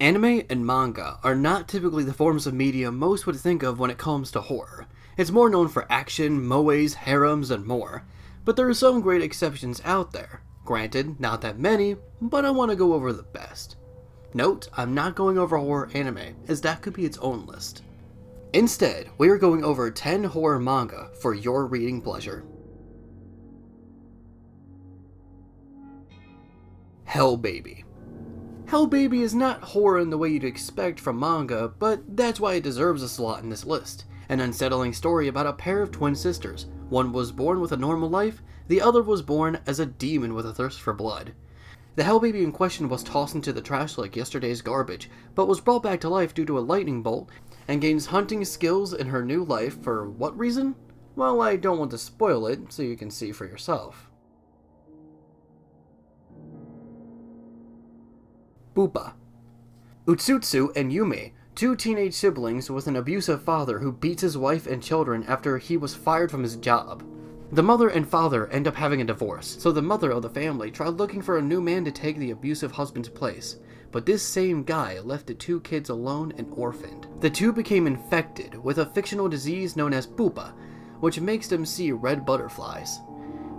Anime and manga are not typically the forms of media most would think of when it comes to horror. It's more known for action, moes, harems, and more. But there are some great exceptions out there. Granted, not that many, but I want to go over the best. Note, I'm not going over horror anime, as that could be its own list. Instead, we are going over 10 horror manga for your reading pleasure. Hell Baby. Hell Baby is not horror in the way you'd expect from manga, but that's why it deserves a slot in this list. An unsettling story about a pair of twin sisters. One was born with a normal life, the other was born as a demon with a thirst for blood. The Hell Baby in question was tossed into the trash like yesterday's garbage, but was brought back to life due to a lightning bolt, and gains hunting skills in her new life for what reason? Well, I don't want to spoil it, so you can see for yourself. Poopa. Utsutsu and Yume, two teenage siblings with an abusive father who beats his wife and children after he was fired from his job. The mother and father end up having a divorce, so the mother of the family tried looking for a new man to take the abusive husband's place. But this same guy left the two kids alone and orphaned. The two became infected with a fictional disease known as Poopa, which makes them see red butterflies.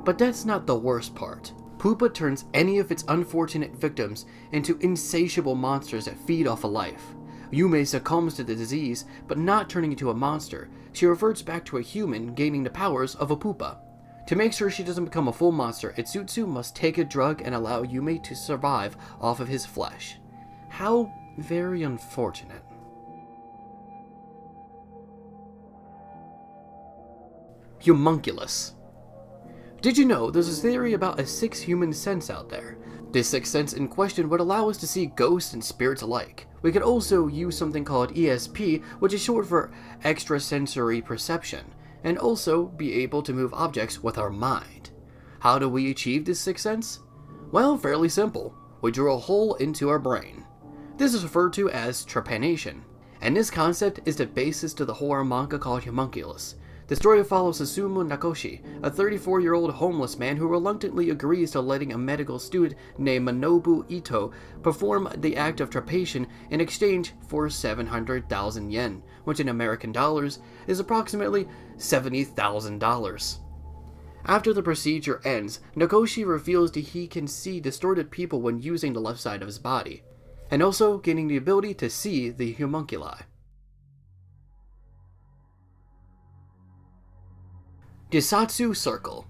But that's not the worst part. Poopa turns any of its unfortunate victims into insatiable monsters that feed off of life. Yume succumbs to the disease, but not turning into a monster. She reverts back to a human, gaining the powers of a Poopa. To make sure she doesn't become a full monster, Utsutsu must take a drug and allow Yume to survive off of his flesh. How very unfortunate. Homunculus. Did you know there's a theory about a sixth human sense out there? This sixth sense in question would allow us to see ghosts and spirits alike. We could also use something called ESP, which is short for extrasensory perception, and also be able to move objects with our mind. How do we achieve this sixth sense? Well, fairly simple. We drill a hole into our brain. This is referred to as trepanation, and this concept is the basis to the horror manga called Homunculus. The story follows Susumu Nakoshi, a 34-year-old homeless man who reluctantly agrees to letting a medical student named Manobu Ito perform the act of trepation in exchange for 700,000 yen, which in American dollars is approximately $70,000. After the procedure ends, Nakoshi reveals that he can see distorted people when using the left side of his body, and also gaining the ability to see the homunculi. Gisatsu Circle.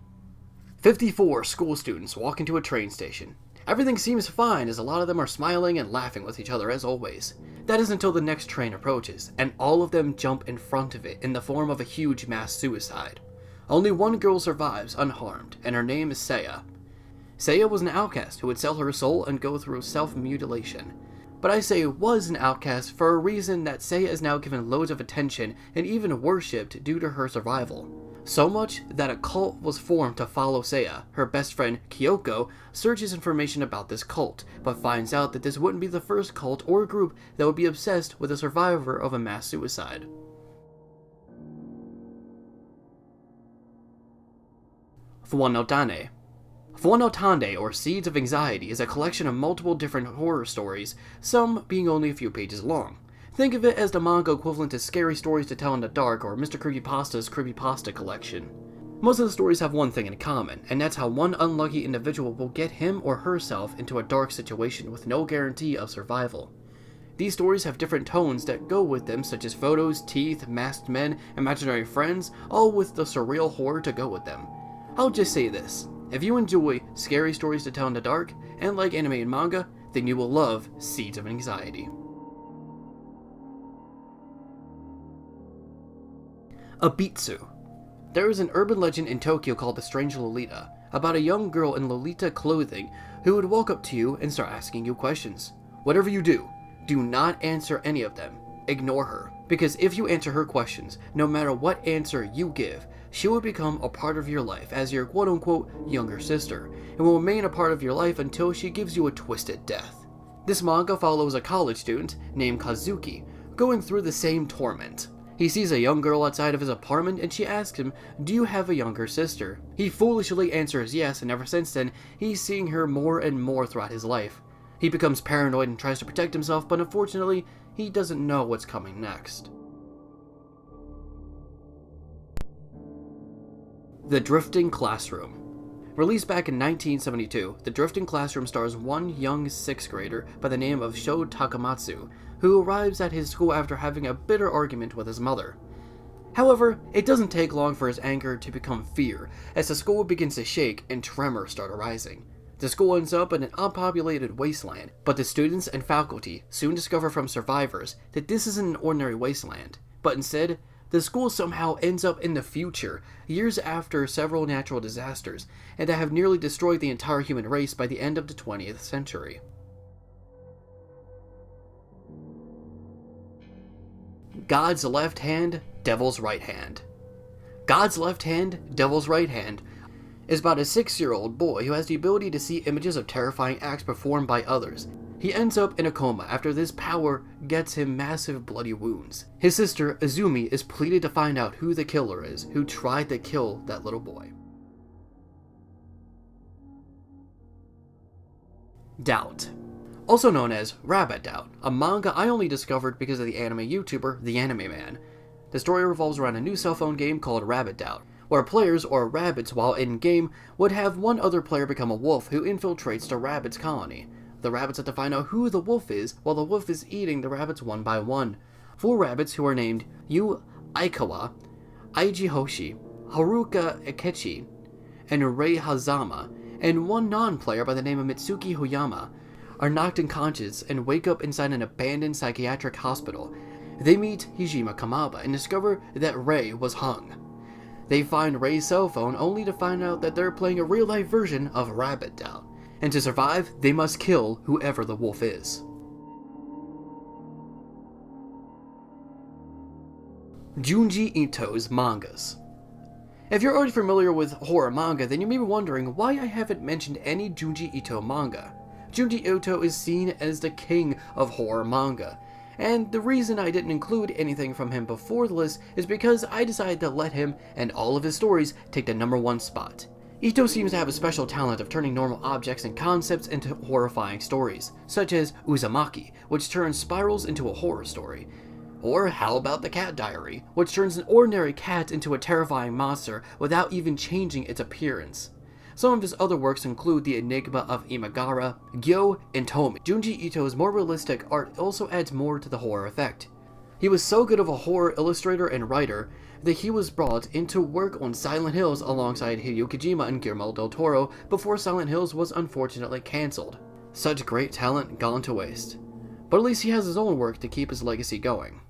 54 school students walk into a train station. Everything seems fine as a lot of them are smiling and laughing with each other as always. That is until the next train approaches, and all of them jump in front of it in the form of a huge mass suicide. Only one girl survives unharmed, and her name is Seiya. Seiya was an outcast who would sell her soul and go through self-mutilation. But I say was an outcast for a reason that Seiya is now given loads of attention and even worshipped due to her survival. So much that a cult was formed to follow Seiya. Her best friend, Kyoko, searches information about this cult, but finds out that this wouldn't be the first cult or group that would be obsessed with a survivor of a mass suicide. Fuwanotane. Fuwanotande, or Seeds of Anxiety, is a collection of multiple different horror stories, some being only a few pages long. Think of it as the manga equivalent to Scary Stories to Tell in the Dark or Mr. Creepypasta's Creepypasta collection. Most of the stories have one thing in common, and that's how one unlucky individual will get him or herself into a dark situation with no guarantee of survival. These stories have different tones that go with them, such as photos, teeth, masked men, imaginary friends, all with the surreal horror to go with them. I'll just say this, if you enjoy Scary Stories to Tell in the Dark, and like anime and manga, then you will love Seeds of Anxiety. Abitsu. There is an urban legend in Tokyo called the Strange Lolita, about a young girl in Lolita clothing who would walk up to you and start asking you questions. Whatever you do, do not answer any of them. Ignore her, because if you answer her questions, no matter what answer you give, she will become a part of your life as your quote-unquote younger sister, and will remain a part of your life until she gives you a twisted death. This manga follows a college student named Kazuki, going through the same torment. He sees a young girl outside of his apartment and she asks him, "Do you have a younger sister?" He foolishly answers yes, and ever since then, he's seeing her more and more throughout his life. He becomes paranoid and tries to protect himself, but unfortunately, he doesn't know what's coming next. The Drifting Classroom. Released back in 1972, The Drifting Classroom stars one young 6th grader by the name of Sho Takamatsu, who arrives at his school after having a bitter argument with his mother. However, it doesn't take long for his anger to become fear, as the school begins to shake and tremors start arising. The school ends up in an unpopulated wasteland, but the students and faculty soon discover from survivors that this isn't an ordinary wasteland, but instead, the school somehow ends up in the future, years after several natural disasters, and that have nearly destroyed the entire human race by the end of the 20th century. God's Left Hand, Devil's Right Hand. God's Left Hand, Devil's Right Hand is about a 6-year-old boy who has the ability to see images of terrifying acts performed by others. He ends up in a coma after this power gets him massive bloody wounds. His sister, Azumi, is pleaded to find out who the killer is, who tried to kill that little boy. Doubt. Also known as Rabbit Doubt, a manga I only discovered because of the anime YouTuber, The Anime Man. The story revolves around a new cell phone game called Rabbit Doubt, where players, or rabbits while in-game, would have one other player become a wolf who infiltrates the rabbit's colony. The rabbits have to find out who the wolf is, while the wolf is eating the rabbits one by one. 4 rabbits who are named Yu Aikawa, Aiji Hoshi, Haruka Akechi, and Rei Hazama, and 1 non-player by the name of Mitsuki Hoyama, are knocked unconscious and wake up inside an abandoned psychiatric hospital. They meet Hijima Kamaba and discover that Rei was hung. They find Rei's cell phone only to find out that they're playing a real-life version of Rabbit Doubt. And to survive, they must kill whoever the wolf is. Junji Ito's mangas. If you're already familiar with horror manga, then you may be wondering why I haven't mentioned any Junji Ito manga. Junji Ito is seen as the king of horror manga, and the reason I didn't include anything from him before the list is because I decided to let him and all of his stories take the #1 spot. Ito seems to have a special talent of turning normal objects and concepts into horrifying stories, such as Uzumaki, which turns spirals into a horror story. Or how about The Cat Diary, which turns an ordinary cat into a terrifying monster without even changing its appearance. Some of his other works include The Enigma of Imagara, Gyo, and Tomi. Junji Ito's more realistic art also adds more to the horror effect. He was so good of a horror illustrator and writer that he was brought in to work on Silent Hills alongside Hideo Kojima and Guillermo del Toro before Silent Hills was unfortunately cancelled. Such great talent gone to waste. But at least he has his own work to keep his legacy going.